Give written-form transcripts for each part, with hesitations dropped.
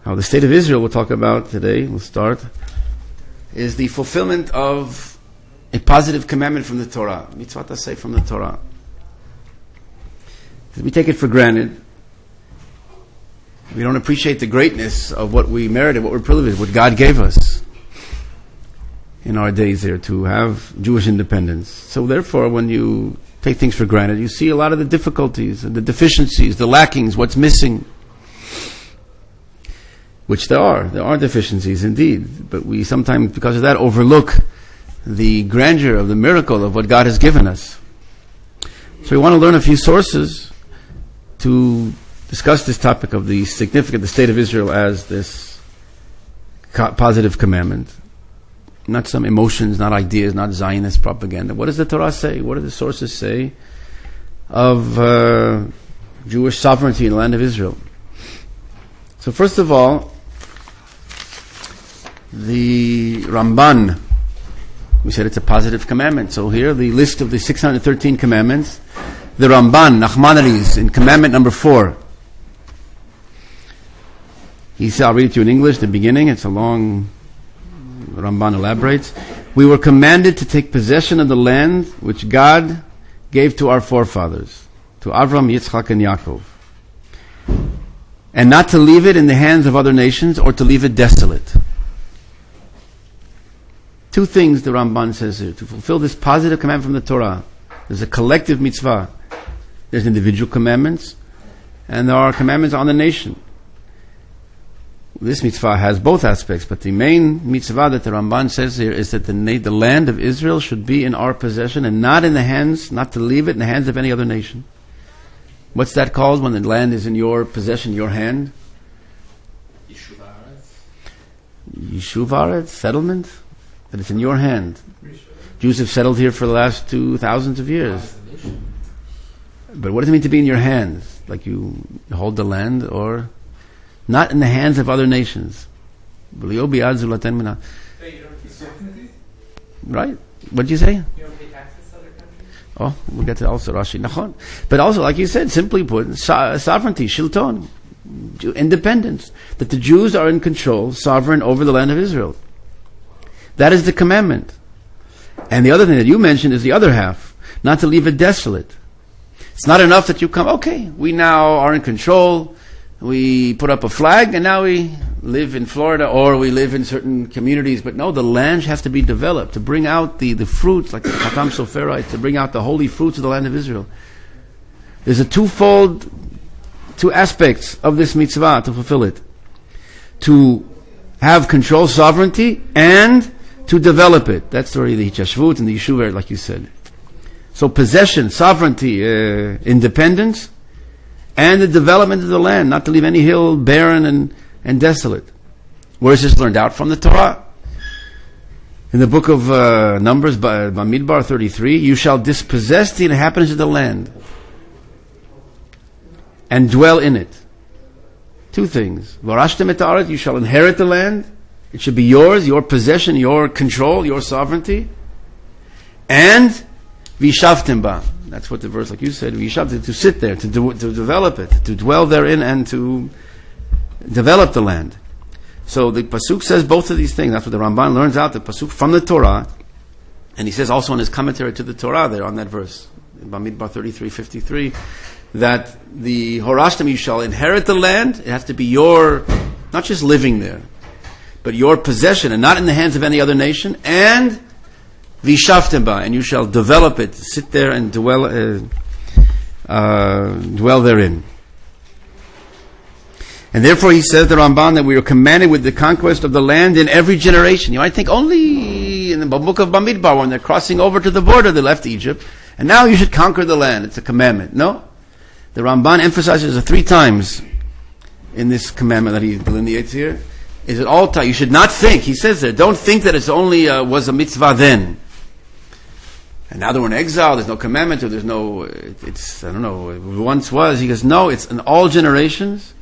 How the state of Israel, we'll talk about today, we'll start, is the fulfillment of a positive commandment from the Torah. Mitzvah taseh from the Torah. We take it for granted. We don't appreciate the greatness of what we merited, what we're privileged, what God gave us in our days here to have Jewish independence. So therefore, when you take things for granted, you see a lot of the difficulties and the deficiencies, the lackings, what's missing. Which there are deficiencies indeed, but we sometimes, because of that, overlook the grandeur of the miracle of what God has given us. So we want to learn a few sources to discuss this topic of the state of Israel as this positive commandment. Not some emotions, not ideas, not Zionist propaganda. What does the Torah say? What do the sources say of Jewish sovereignty in the land of Israel? So first of all, the Ramban, we said it's a positive commandment. So here, the list of the 613 commandments, the Ramban, Nachmanides, in commandment number 4. He said, I'll read it to you in English, the beginning, it's a long, Ramban elaborates. We were commanded to take possession of the land which God gave to our forefathers, to Avram, Yitzchak, and Yaakov, and not to leave it in the hands of other nations or to leave it desolate. Two things the Ramban says here. To fulfill this positive commandment from the Torah, there's a collective mitzvah. There's individual commandments, and there are commandments on the nation. This mitzvah has both aspects, but the main mitzvah that the Ramban says here is that the land of Israel should be in our possession and not in the hands, not to leave it in the hands of any other nation. What's that called when the land is in your possession, your hand? Yishuv Haaretz, settlement? That it's in your hand. Jews have settled here for the last 2,000 of years. But what does it mean to be in your hands? Like you hold the land, or not in the hands of other nations? Right? What did you say? You don't pay taxes to other countries? Oh, we'll get to also Rashi. Nachon. But also, like you said, simply put, sovereignty, shilton, independence. That the Jews are in control, sovereign over the land of Israel. That is the commandment. And the other thing that you mentioned is the other half, not to leave it desolate. It's not enough that you come, okay, we now are in control, we put up a flag, and now we live in Florida, or we live in certain communities. But no, the land has to be developed to bring out the fruits, like the Chatam Soferite, to bring out the holy fruits of the land of Israel. There's a two aspects of this mitzvah to fulfill it. To have control, sovereignty, and to develop it. That's already the Hishashvut and the Yeshuv, like you said. So possession, sovereignty, independence, and the development of the land, not to leave any hill barren and desolate. Where is this learned out from the Torah? In the book of Numbers, Bamidbar 33, you shall dispossess the inhabitants of the land and dwell in it. Two things. Varashtem et haaretz, you shall inherit the land. It should be yours, your possession, your control, your sovereignty. And vishavtem ba. That's what the verse, like you said, vishavtem, to sit there, to develop it, to dwell therein, and to develop the land. So the pasuk says both of these things. That's what the Ramban learns out, the pasuk from the Torah. And he says also in his commentary to the Torah there on that verse, in Bamidbar 33:53, that the Horashtem, you shall inherit the land. It has to be your, not just living there, but your possession, and not in the hands of any other nation. And Vishavtem ba, and you shall develop it, sit there and dwell therein. And therefore he says, the Ramban, that we are commanded with the conquest of the land in every generation. You might think only in the book of Bamidbar, when they're crossing over to the border, they left Egypt, and now you should conquer the land. It's a commandment. No. The Ramban emphasizes it 3 times in this commandment that he delineates here. Is it all time? You should not think. He says there, don't think that it's only was a mitzvah then. And now that we're in exile, there's no commandment, or there's no, it's, I don't know, it once was. He goes, no, it's in all generations,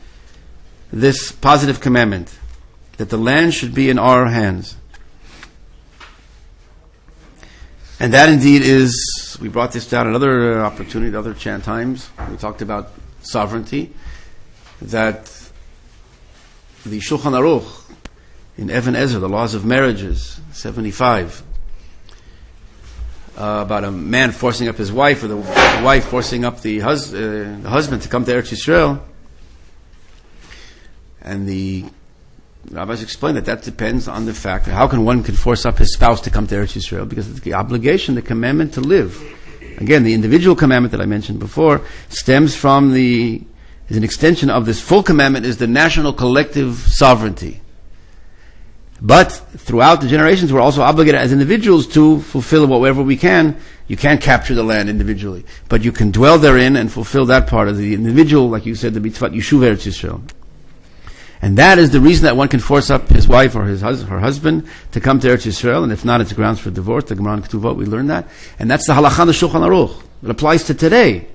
this positive commandment, that the land should be in our hands. And that indeed is, we brought this down another opportunity, other times. We talked about sovereignty, that the Shulchan Aruch in Even Ezer, the laws of marriages, 75, about a man forcing up his wife, or the wife forcing up the husband to come to Eretz Yisrael. And the rabbis explain that depends on the fact that how can one force up his spouse to come to Eretz Yisrael? Because it's the obligation, the commandment to live. Again, the individual commandment that I mentioned before stems from is an extension of this full commandment, is the national collective sovereignty. But throughout the generations, we're also obligated as individuals to fulfill whatever we can. You can't capture the land individually, but you can dwell therein and fulfill that part of the individual, like you said, the mitzvah Yishuv Eretz Yisrael. And that is the reason that one can force up his wife or her husband to come to Eretz Yisrael, and if not, it's grounds for divorce. The Gemara in Ketuvot, we learn that. And that's the halakha of the Shulchan Aruch. It applies to today.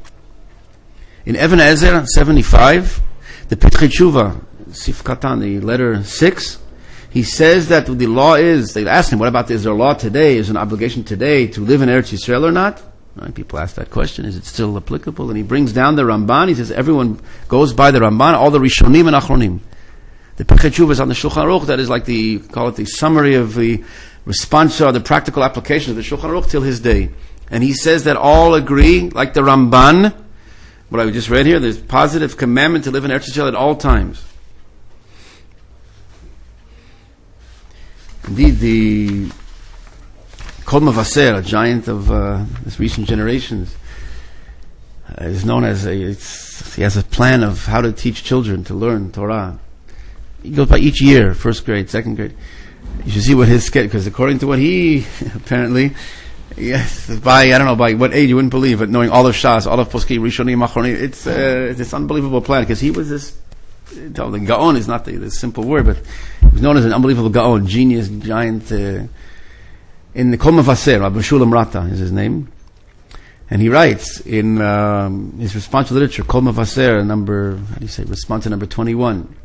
In Even Ezer 75, the Petchei Tshuva, Sif Katan, the letter 6, he says that the law is, they asked him, what about is there a law today, is an obligation today to live in Eretz Yisrael or not? Right? People ask that question, is it still applicable? And he brings down the Ramban, he says everyone goes by the Ramban, all the Rishonim and Achronim. The Petchei Tshuva is on the Shulchan Aruch, that is like call it the summary of the response or the practical application of the Shulchan Aruch till his day. And he says that all agree, like the Ramban, what I just read here, there's positive commandment to live in Eretz Yisrael at all times. Indeed, the Kol Mavaser, a giant of this recent generations, is known as he has a plan of how to teach children to learn Torah. He goes by each year, first grade, second grade. You should see what his schedule, because according to what he apparently, yes, by what age you wouldn't believe it, knowing all of Shas, all of Poskim, Rishonim, Achronim, it's this unbelievable plan, because he was this, the Gaon is not the simple word, but he was known as an unbelievable Gaon, genius, giant, in the Kol Mavaser, Rabbi Shulam Rata is his name. And he writes in his response to literature, Kol Mavaser, response to number 21.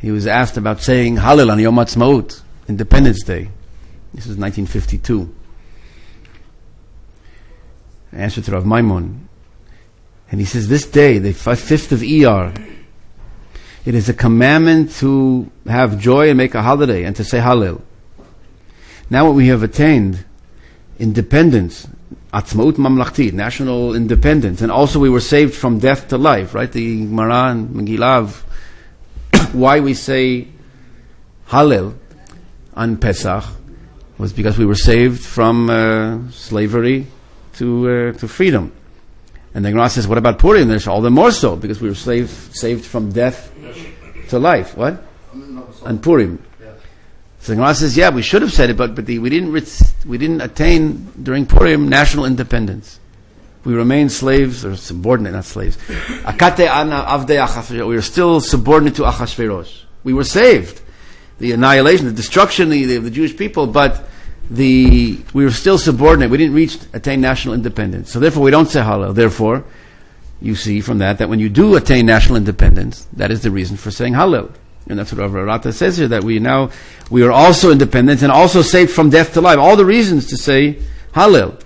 He was asked about saying Hallel on Yom Ha'atzmaut, Independence Day. This is 1952. Answer to Rav Maimon. And he says, this day, the 5th of Iyar, it is a commandment to have joy and make a holiday and to say Hallel. Now what we have attained, independence, Atzmaut Mamlachti, national independence, and also we were saved from death to life, right? The Gemara and Megillah, why we say Hallel on Pesach was because we were saved from slavery to freedom. And the Gemara says, what about Purim? There's all the more so, because we were saved from death to life. What? And Purim. So the Gemara says, yeah, we should have said it, but we didn't attain during Purim national independence. We remain slaves, or subordinate, not slaves. Akate ana avdei Achashverosh. We are still subordinate to Achashverosh. We were saved. The annihilation, the destruction of the Jewish people, but we were still subordinate. We didn't attain national independence. So therefore we don't say Hallel. Therefore, you see from that when you do attain national independence, that is the reason for saying Hallel. And that's what Rav Rata says here, that we are also independent and also saved from death to life. All the reasons to say Hallel.